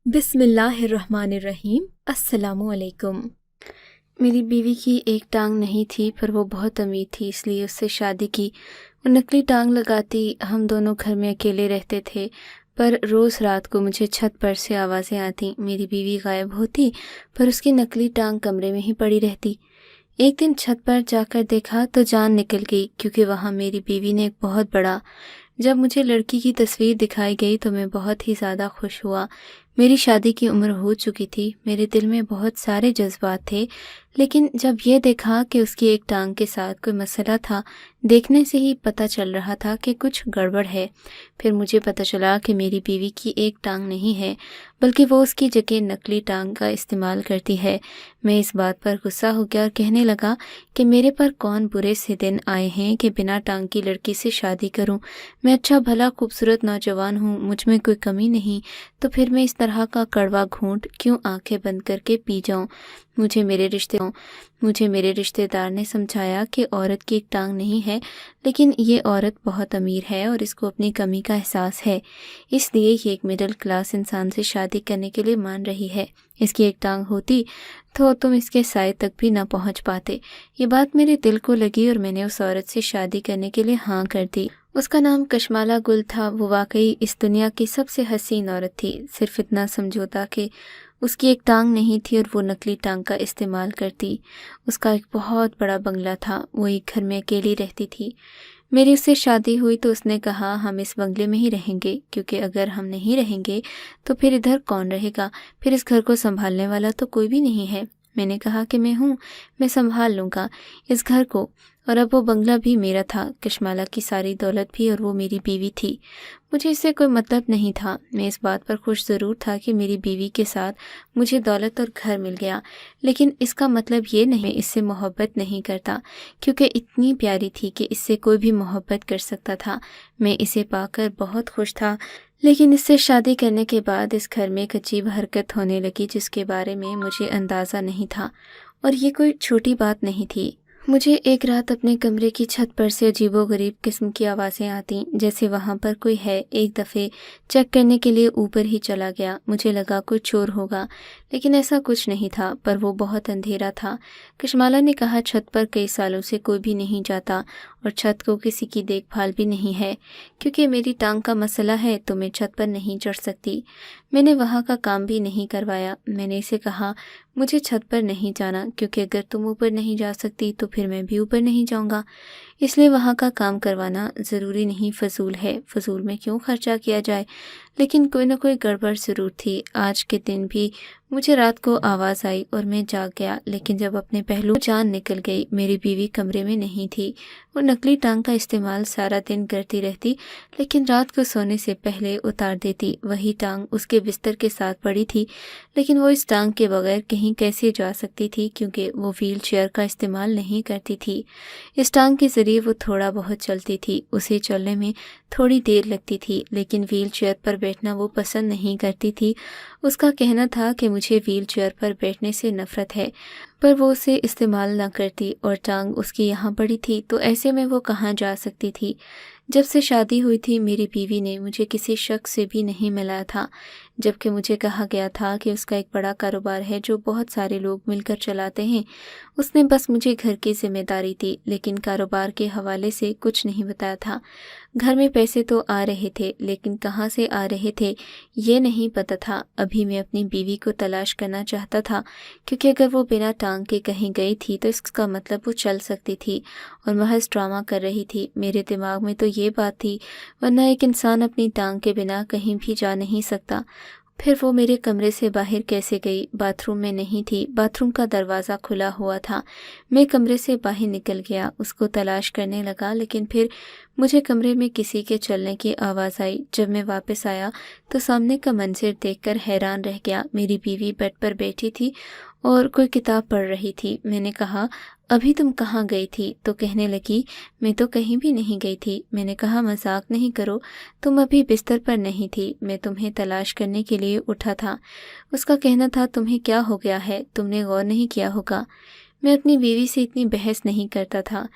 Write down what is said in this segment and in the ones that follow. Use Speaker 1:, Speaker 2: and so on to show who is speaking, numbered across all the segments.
Speaker 1: बिस्मिल्लाहिर्रहमानिर्रहीम। अस्सलामु अलैकुम। मेरी बीवी की एक टांग नहीं थी, पर वो बहुत अमीर थी, इसलिए उससे शादी की। वो नकली टांग लगाती, हम दोनों घर में अकेले रहते थे। पर रोज़ रात को मुझे छत पर से आवाज़ें आती, मेरी बीवी गायब होती, पर उसकी नकली टांग कमरे में ही पड़ी रहती। एक दिन छत पर जाकर देखा तो जान निकल गई, क्योंकि वहाँ मेरी बीवी ने एक बहुत बड़ा। जब मुझे लड़की की तस्वीर दिखाई गई तो मैं बहुत ही ज़्यादा खुश हुआ। मेरी शादी की उम्र हो चुकी थी, मेरे दिल में बहुत सारे जज्बात थे, लेकिन जब ये देखा कि उसकी एक टांग के साथ कोई मसला था, देखने से ही पता चल रहा था कि कुछ गड़बड़ है। फिर मुझे पता चला कि मेरी बीवी की एक टांग नहीं है, बल्कि वो उसकी जगह नकली टांग का इस्तेमाल करती है। मैं इस बात पर गुस्सा हो गया और कहने लगा कि मेरे पर कौन बुरे से दिन आए हैं कि बिना टांग की लड़की से शादी करूं। मैं अच्छा भला खूबसूरत नौजवान हूँ, मुझ में कोई कमी नहीं, तो फिर मैं इस तरह का कड़वा घूंट क्यों आंखें बंद करके पी जाऊं। मुझे मेरे रिश्तेदार ने समझाया कि औरत की एक टांग नहीं है, लेकिन ये औरत बहुत अमीर है और इसको अपनी कमी का एहसास है, इसलिए ये एक मिडिल क्लास इंसान से शादी करने के लिए मान रही है। इसकी एक टांग होती तो तुम इसके साए तक भी ना पहुंच पाते। ये बात मेरे दिल को लगी और मैंने उस औरत से शादी करने के लिए हाँ कर दी। उसका नाम कशमाला गुल था। वो वाकई इस दुनिया की सबसे हसीन औरत थी। सिर्फ इतना समझौता कि उसकी एक टांग नहीं थी और वो नकली टांग का इस्तेमाल करती। उसका एक बहुत बड़ा बंगला था, वो एक घर में अकेली रहती थी। मेरी उससे शादी हुई तो उसने कहा हम इस बंगले में ही रहेंगे, क्योंकि अगर हम नहीं रहेंगे तो फिर इधर कौन रहेगा, फिर इस घर को संभालने वाला तो कोई भी नहीं है। मैंने कहा कि मैं हूँ, मैं संभाल लूँगा इस घर को। और अब वो बंगला भी मेरा था, कशमाला की सारी दौलत भी, और वो मेरी बीवी थी। मुझे इससे कोई मतलब नहीं था। मैं इस बात पर खुश ज़रूर था कि मेरी बीवी के साथ मुझे दौलत और घर मिल गया, लेकिन इसका मतलब ये नहीं मैं इससे मोहब्बत नहीं करता, क्योंकि इतनी प्यारी थी कि इससे कोई भी मोहब्बत कर सकता था। मैं इसे पाकर बहुत खुश था, लेकिन इससे शादी करने के बाद इस घर में एक अजीब हरकत होने लगी जिसके बारे में मुझे अंदाज़ा नहीं था। और ये कोई छोटी बात नहीं थी। मुझे एक रात अपने कमरे की छत पर से अजीबोगरीब किस्म की आवाज़ें आतीं, जैसे वहाँ पर कोई है। एक दफ़े चेक करने के लिए ऊपर ही चला गया। मुझे लगा कुछ चोर होगा, लेकिन ऐसा कुछ नहीं था, पर वो बहुत अंधेरा था। कशमाला ने कहा छत पर कई सालों से कोई भी नहीं जाता और छत को किसी की देखभाल भी नहीं है। क्योंकि मेरी टांग का मसला है तो मैं छत पर नहीं चढ़ सकती। मैंने वहाँ का काम भी नहीं करवाया। मैंने इसे कहा मुझे छत पर नहीं जाना, क्योंकि अगर तुम ऊपर नहीं जा सकती तो फिर मैं भी ऊपर नहीं जाऊँगा, इसलिए वहाँ का काम करवाना ज़रूरी नहीं, फजूल है, फजूल में क्यों खर्चा किया जाए। लेकिन कोई ना कोई गड़बड़ ज़रूर थी। आज के दिन भी मुझे रात को आवाज़ आई और मैं जाग गया, लेकिन जब अपने पहलू जान निकल गई। मेरी बीवी कमरे में नहीं थी। वो नकली टांग का इस्तेमाल सारा दिन करती रहती, लेकिन रात को सोने से पहले उतार देती। वही टांग उसके बिस्तर के साथ पड़ी थी, लेकिन वो इस टांग के बगैर कहीं कैसे जा सकती थी, क्योंकि वो व्हील चेयर का इस्तेमाल नहीं करती थी। इस टांग के ज़रिए वो थोड़ा बहुत चलती थी। उसे चलने में थोड़ी देर लगती थी, लेकिन व्हील चेयर पर बैठना वो पसंद नहीं करती थी। उसका कहना था कि मुझे व्हील चेयर पर बैठने से नफ़रत है, पर वो उसे इस्तेमाल ना करती और टांग उसकी यहाँ पड़ी थी, तो ऐसे में वो कहाँ जा सकती थी। जब से शादी हुई थी मेरी बीवी ने मुझे किसी शख्स से भी नहीं मिलाया था, जबकि मुझे कहा गया था कि उसका एक बड़ा कारोबार है जो बहुत सारे लोग मिलकर चलाते हैं। उसने बस मुझे घर की जिम्मेदारी दी, लेकिन कारोबार के हवाले से कुछ नहीं बताया था। घर में पैसे तो आ रहे थे, लेकिन कहाँ से आ रहे थे ये नहीं पता था। अभी मैं अपनी बीवी को तलाश करना चाहता था, क्योंकि अगर वो बिना टांग के कहीं गई थी तो इसका मतलब वो चल सकती थी और महज ड्रामा कर रही थी। मेरे दिमाग में तो ये बात थी, वरना एक इंसान अपनी टांग के बिना कहीं भी जा नहीं सकता। फिर वो मेरे कमरे से बाहर कैसे गई? बाथरूम में नहीं थी, बाथरूम का दरवाज़ा खुला हुआ था। मैं कमरे से बाहर निकल गया, उसको तलाश करने लगा, लेकिन फिर मुझे कमरे में किसी के चलने की आवाज़ आई। जब मैं वापस आया तो सामने का मंजर देखकर हैरान रह गया। मेरी बीवी बेड पर बैठी थी और कोई किताब पढ़ रही थी। मैंने कहा अभी तुम कहाँ गई थी? तो कहने लगी मैं तो कहीं भी नहीं गई थी। मैंने कहा मजाक नहीं करो, तुम अभी बिस्तर पर नहीं थी, मैं तुम्हें तलाश करने के लिए उठा था। उसका कहना था तुम्हें क्या हो गया है, तुमने गौर नहीं किया होगा। मैं अपनी बीवी से इतनी बहस नहीं करता था।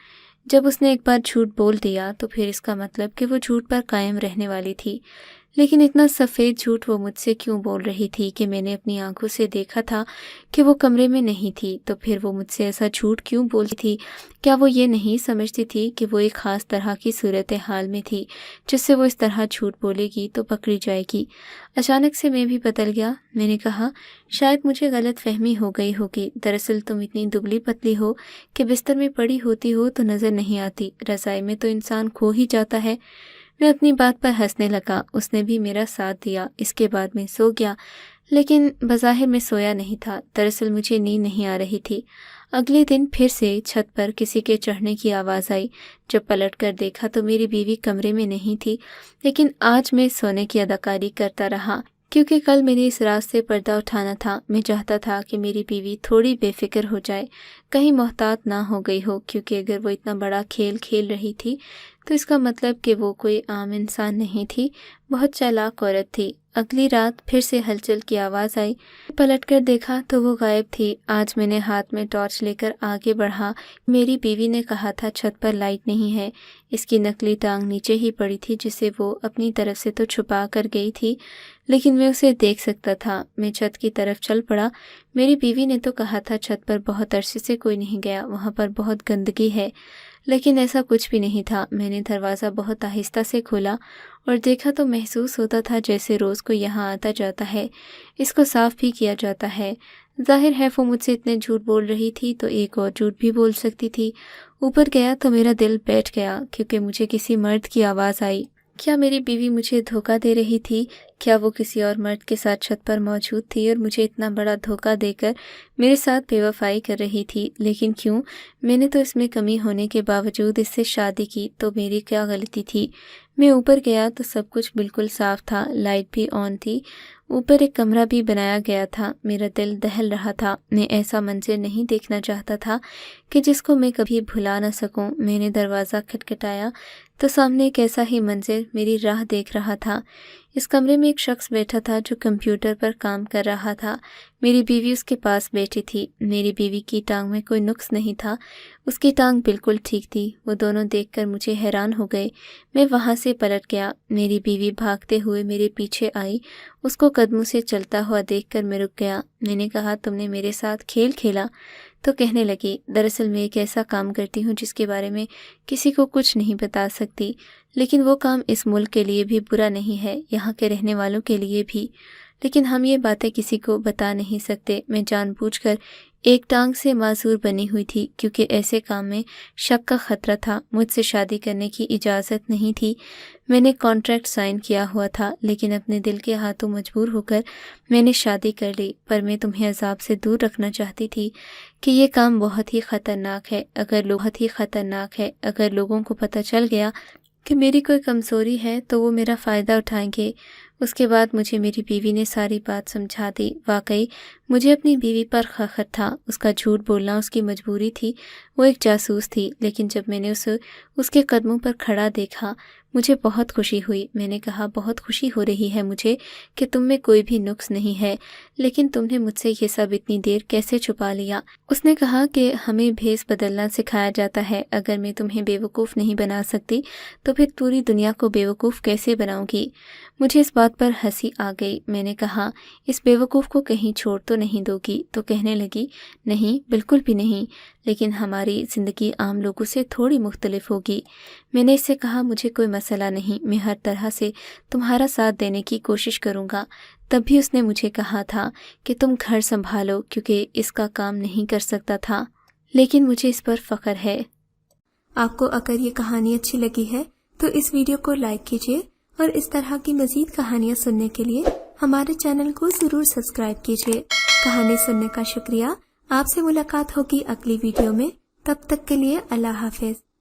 Speaker 1: जब उसने एक बार झूठ बोल दिया तो फिर इसका मतलब कि वो झूठ पर कायम रहने वाली थी। لیکن اتنا سفید جھوٹ وہ مجھ سے کیوں بول رہی تھی کہ میں نے اپنی آنکھوں سے دیکھا تھا کہ وہ کمرے میں نہیں تھی؟ تو پھر وہ مجھ سے ایسا جھوٹ کیوں بولتی تھی؟ کیا وہ یہ نہیں سمجھتی تھی کہ وہ ایک خاص طرح کی صورتحال میں تھی جس سے وہ اس طرح جھوٹ بولے گی تو پکڑی جائے گی؟ اچانک سے میں بھی بدل گیا۔ میں نے کہا، شاید مجھے غلط فہمی ہو گئی ہوگی، دراصل تم اتنی دبلی پتلی ہو کہ بستر میں پڑی ہوتی ہو تو نظر نہیں آتی، رضائی میں تو انسان کھو ہی جاتا ہے۔ میں اپنی بات پر ہنسنے لگا۔ اس نے بھی میرا ساتھ دیا۔ اس کے بعد میں سو گیا، لیکن بظاہر میں سویا نہیں تھا، دراصل مجھے نیند نہیں آ رہی تھی۔ اگلے دن پھر سے چھت پر کسی کے چڑھنے کی آواز آئی۔ جب پلٹ کر دیکھا تو میری بیوی کمرے میں نہیں تھی، لیکن آج میں سونے کی اداکاری کرتا رہا کیونکہ کل میری اس راز سے پردہ اٹھانا تھا۔ میں چاہتا تھا کہ میری بیوی تھوڑی بے فکر ہو جائے، کہیں محتاط نہ ہو گئی ہو، کیونکہ اگر وہ اتنا بڑا کھیل کھیل رہی تھی تو اس کا مطلب کہ وہ کوئی عام انسان نہیں تھی، بہت چالاک عورت تھی۔ اگلی رات پھر سے ہلچل کی آواز آئی۔ پلٹ کر دیکھا تو وہ غائب تھی۔ آج میں نے ہاتھ میں ٹارچ لے کر آگے بڑھا۔ میری بیوی نے کہا تھا چھت پر لائٹ نہیں ہے، اس کی نکلی ٹانگ نیچے ہی پڑی تھی جسے وہ اپنی طرف سے تو چھپا کر گئی تھی، لیکن میں اسے دیکھ سکتا تھا۔ میں چھت کی طرف چل پڑا۔ میری بیوی نے تو کہا تھا چھت پر بہت عرصے سے کوئی نہیں گیا، وہاں پر بہت گندگی ہے، لیکن ایسا کچھ بھی نہیں تھا۔ میں نے دروازہ بہت آہستہ سے کھولا اور دیکھا تو محسوس ہوتا تھا جیسے روز کو یہاں آتا جاتا ہے، اس کو صاف بھی کیا جاتا ہے۔ ظاہر ہے وہ مجھ سے اتنے جھوٹ بول رہی تھی تو ایک اور جھوٹ بھی بول سکتی تھی۔ اوپر گیا تو میرا دل بیٹھ گیا کیونکہ مجھے کسی مرد کی آواز آئی۔ کیا میری بیوی مجھے دھوکہ دے رہی تھی؟ کیا وہ کسی اور مرد کے ساتھ چھت پر موجود تھی اور مجھے اتنا بڑا دھوکہ دے کر میرے ساتھ بے وفائی کر رہی تھی؟ لیکن کیوں؟ میں نے تو اس میں کمی ہونے کے باوجود اس سے شادی کی، تو میری کیا غلطی تھی؟ میں اوپر گیا تو سب کچھ بالکل صاف تھا، لائٹ بھی آن تھی، اوپر ایک کمرہ بھی بنایا گیا تھا۔ میرا دل دہل رہا تھا۔ میں ایسا منظر نہیں دیکھنا چاہتا تھا کہ جس کو میں کبھی بھلا نہ سکوں۔ میں نے دروازہ کھٹکھٹایا تو سامنے ایک ایسا ہی منظر میری راہ دیکھ رہا تھا۔ اس کمرے میں ایک شخص بیٹھا تھا جو کمپیوٹر پر کام کر رہا تھا۔ میری بیوی اس کے پاس بیٹھی تھی۔ میری بیوی کی ٹانگ میں کوئی نقص نہیں تھا، اس کی ٹانگ بالکل ٹھیک تھی۔ وہ دونوں دیکھ کر مجھے حیران ہو گئے۔ میں وہاں سے پلٹ گیا۔ میری بیوی بھاگتے ہوئے میرے پیچھے آئی۔ اس کو قدموں سے چلتا ہوا دیکھ کر میں رک گیا۔ میں نے کہا، تم نے میرے ساتھ کھیل کھیلا؟ تو کہنے لگی، دراصل میں ایک ایسا کام کرتی ہوں جس کے بارے میں کسی کو کچھ نہیں بتا سکتی، لیکن وہ کام اس ملک کے لیے بھی برا نہیں ہے، یہاں کے رہنے والوں کے لیے بھی، لیکن ہم یہ باتیں کسی کو بتا نہیں سکتے۔ میں جان بوجھ کر ایک ٹانگ سے معذور بنی ہوئی تھی کیونکہ ایسے کام میں شک کا خطرہ تھا۔ مجھ سے شادی کرنے کی اجازت نہیں تھی، میں نے کانٹریکٹ سائن کیا ہوا تھا، لیکن اپنے دل کے ہاتھوں مجبور ہو کر میں نے شادی کر لی۔ پر میں تمہیں عذاب سے دور رکھنا چاہتی تھی کہ یہ کام بہت ہی خطرناک ہے۔ اگر لوگوں کو پتہ چل گیا کہ میری کوئی کمزوری ہے تو وہ میرا فائدہ اٹھائیں گے۔ اس کے بعد مجھے میری بیوی نے ساری بات سمجھا دی۔ واقعی مجھے اپنی بیوی پر فخر تھا، اس کا جھوٹ بولنا اس کی مجبوری تھی، وہ ایک جاسوس تھی، لیکن جب میں نے اسے اس کے قدموں پر کھڑا دیکھا مجھے بہت خوشی ہوئی۔ میں نے کہا، بہت خوشی ہو رہی ہے مجھے کہ تم میں کوئی بھی نقص نہیں ہے، لیکن تم نے مجھ سے یہ سب اتنی دیر کیسے چھپا لیا؟ اس نے کہا کہ ہمیں بھیس بدلنا سکھایا جاتا ہے، اگر میں تمہیں بے وقوف نہیں بنا سکتی تو پھر پوری دنیا کو بے وقوف کیسے بناؤں گی؟ مجھے اس بات پر ہنسی آ گئی۔ میں نے کہا، اس بے وقوف کو کہیں چھوڑ تو نہیں دو گی؟ تو کہنے لگی، نہیں، بالکل بھی نہیں، لیکن ہماری زندگی عام لوگوں سے تھوڑی مختلف ہوگی۔ میں نے اس سے کہا، مجھے کوئی مسئلہ نہیں، میں ہر طرح سے تمہارا ساتھ دینے کی کوشش کروں گا۔ تب بھی اس نے مجھے کہا تھا کہ تم گھر سنبھالو کیونکہ اس کا کام نہیں کر سکتا تھا، لیکن مجھے اس پر فخر ہے۔ آپ کو اگر یہ کہانی اچھی لگی ہے تو اس ویڈیو کو لائک کیجیے اور اس طرح کی مزید کہانیاں سننے کے لیے ہمارے چینل کو ضرور سبسکرائب کیجیے۔ کہانی سننے کا شکریہ۔ آپ سے ملاقات ہوگی اگلی ویڈیو میں، تب تک کے لیے اللہ حافظ۔